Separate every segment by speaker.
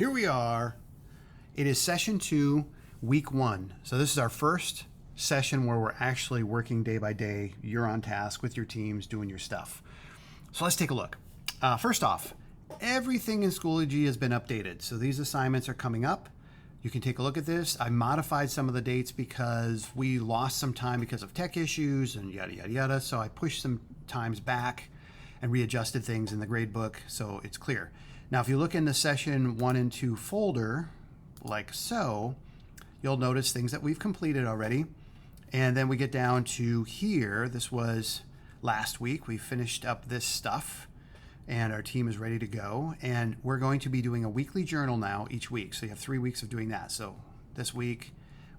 Speaker 1: Here we are. It is session 2, week 1. So this is our first session where we're actually working day by day. You're on task with your teams doing your stuff. So let's take a look. First off, everything in Schoology has been updated. So these assignments are coming up. You can take a look at this. I modified some of the dates because we lost some time because of tech issues and yada, yada, yada. So I pushed some times back and readjusted things in the gradebook so it's clear. Now, if you look in the session 1 and 2 folder, like so, you'll notice things that we've completed already. And then we get down to here. This was last week. We finished up this stuff and our team is ready to go. And we're going to be doing a weekly journal now each week. So you have 3 weeks of doing that. So this week,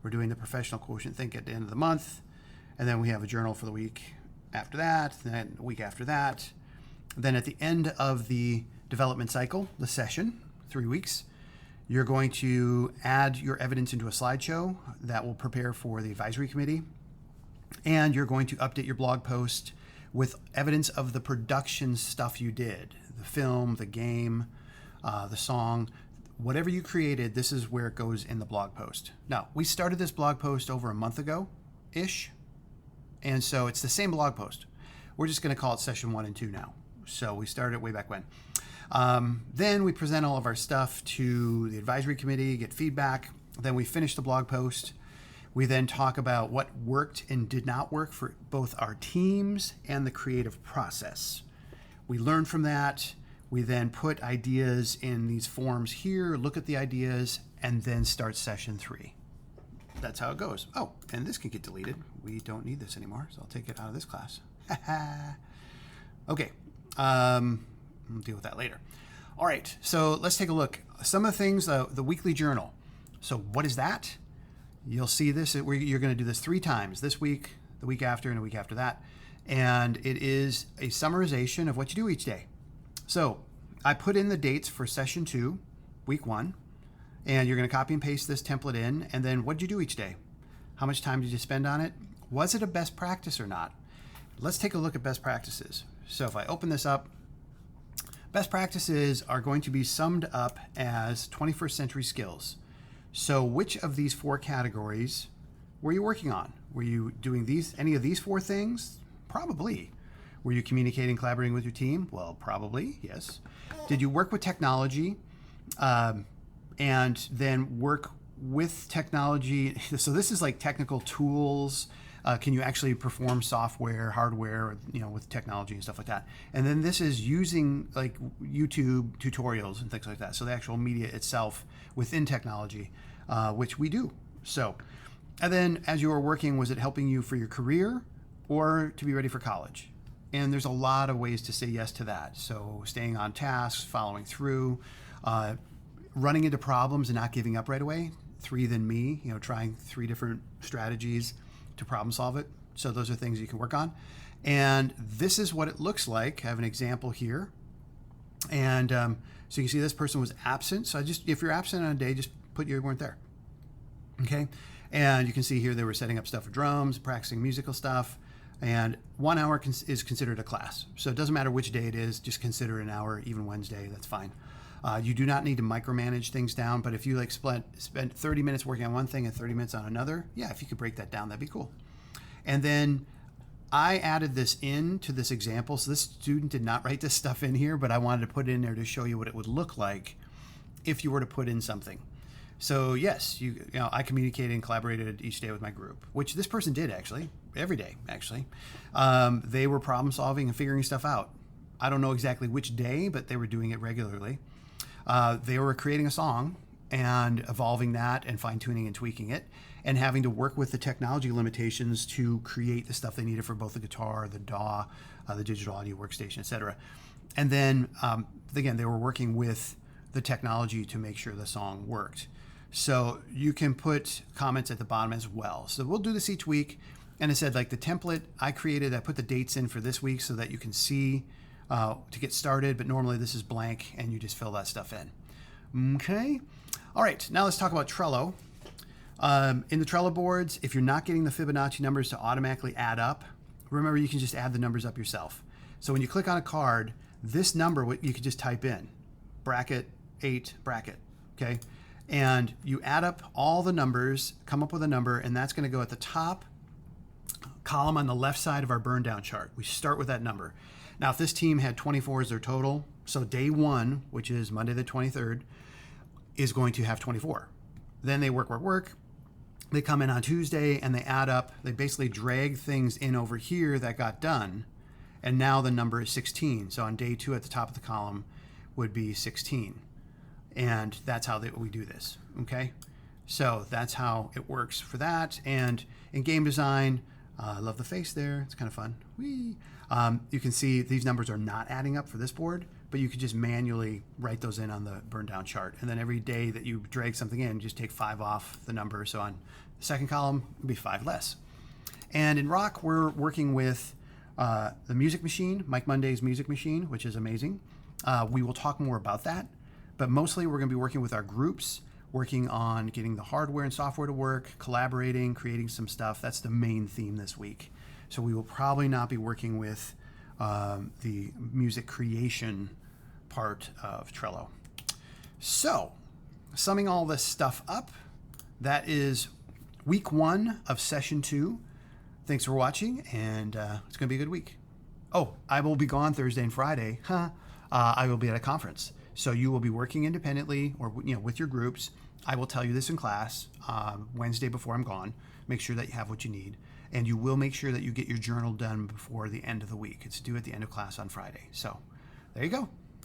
Speaker 1: we're doing the professional quotient think at the end of the month. And then we have a journal for the week after that, then the week after that. Then at the end of the development cycle, the session, 3 weeks, you're going to add your evidence into a slideshow that will prepare for the advisory committee. And you're going to update your blog post with evidence of the production stuff you did, the film, the game, the song, whatever you created, this is where it goes in the blog post. Now, we started this blog post over a month ago-ish, and so it's the same blog post. We're just going to call it session 1 and 2 now. So we started it way back when. Then we present all of our stuff to the advisory committee, get feedback. Then we finish the blog post. We then talk about what worked and did not work for both our teams and the creative process. We learn from that. We then put ideas in these forms here, look at the ideas, and then start session 3. That's how it goes. Oh, and this can get deleted. We don't need this anymore, so I'll take it out of this class. Okay. We'll deal with that later. All right, so let's take a look. Some of the things, the weekly journal. So what is that? You'll see this, you're going to do this 3 times, this week, the week after, and a week after that. And it is a summarization of what you do each day. So I put in the dates for session 2, week 1, and you're going to copy and paste this template in. And then what did you do each day? How much time did you spend on it? Was it a best practice or not? Let's take a look at best practices. So if I open this up, best practices are going to be summed up as 21st century skills. So which of these 4 categories were you working on? Were you doing any of these 4 things? Probably. Were you communicating, collaborating with your team? Well, probably, yes. Did you work with technology and then work with technology? So this is like technical tools. Can you actually perform software, hardware, with technology and stuff like that? And then this is using like YouTube tutorials and things like that. So the actual media itself within technology, which we do. So, and then as you were working, was it helping you for your career or to be ready for college? And there's a lot of ways to say yes to that. So staying on tasks, following through, running into problems and not giving up right away. 3 than me, trying 3 different strategies to problem solve it. So those are things you can work on. And this is what it looks like. I have an example here. And so you can see this person was absent. So if you're absent on a day, just put you weren't there. Okay. And you can see here they were setting up stuff for drums, practicing musical stuff. And 1 hour is considered a class. So it doesn't matter which day it is, just consider an hour, even Wednesday, that's fine. You do not need to micromanage things down, but if you spent 30 minutes working on one thing and 30 minutes on another, yeah, if you could break that down, that'd be cool. And then I added this into this example. So this student did not write this stuff in here, but I wanted to put it in there to show you what it would look like if you were to put in something. So yes, I communicated and collaborated each day with my group, which this person did actually, every day actually. They were problem solving and figuring stuff out. I don't know exactly which day, but they were doing it regularly. They were creating a song and evolving that and fine-tuning and tweaking it and having to work with the technology limitations to create the stuff they needed for both the guitar, the DAW, the digital audio workstation, etc. And then, again, they were working with the technology to make sure the song worked. So you can put comments at the bottom as well. So we'll do this each week. And I said, like the template I created, I put the dates in for this week so that you can see to get started, but normally this is blank and you just fill that stuff in. Okay. All right. Now let's talk about Trello. In the Trello boards, if you're not getting the Fibonacci numbers to automatically add up, remember you can just add the numbers up yourself. So when you click on a card, this number, you could just type in bracket 8 bracket. okay? And you add up all the numbers, come up with a number, and that's going to go at the top column on the left side of our burn down chart. We start with that number. Now, if this team had 24 as their total, so day 1, which is Monday the 23rd, is going to have 24. Then they work. They come in on Tuesday and they add up. They basically drag things in over here that got done. And now the number is 16. So on day 2 at the top of the column would be 16. And that's how we do this, okay? So that's how it works for that. And in game design, I love the face there. It's kind of fun. Whee! You can see these numbers are not adding up for this board, but you could just manually write those in on the burn down chart. And then every day that you drag something in, just take 5 off the number. So on the second column, it'll be 5 less. And in Rock, we're working with the Music Machine, Mike Monday's Music Machine, which is amazing. We will talk more about that, but mostly we're going to be working with our groups, working on getting the hardware and software to work, collaborating, creating some stuff. That's the main theme this week. So we will probably not be working with the music creation part of Trello. So, summing all this stuff up, that is week 1 of session 2. Thanks for watching, and it's going to be a good week. Oh, I will be gone Thursday and Friday. I will be at a conference. So you will be working independently or with your groups. I will tell you this in class Wednesday before I'm gone. Make sure that you have what you need. And you will make sure that you get your journal done before the end of the week. It's due at the end of class on Friday. So there you go.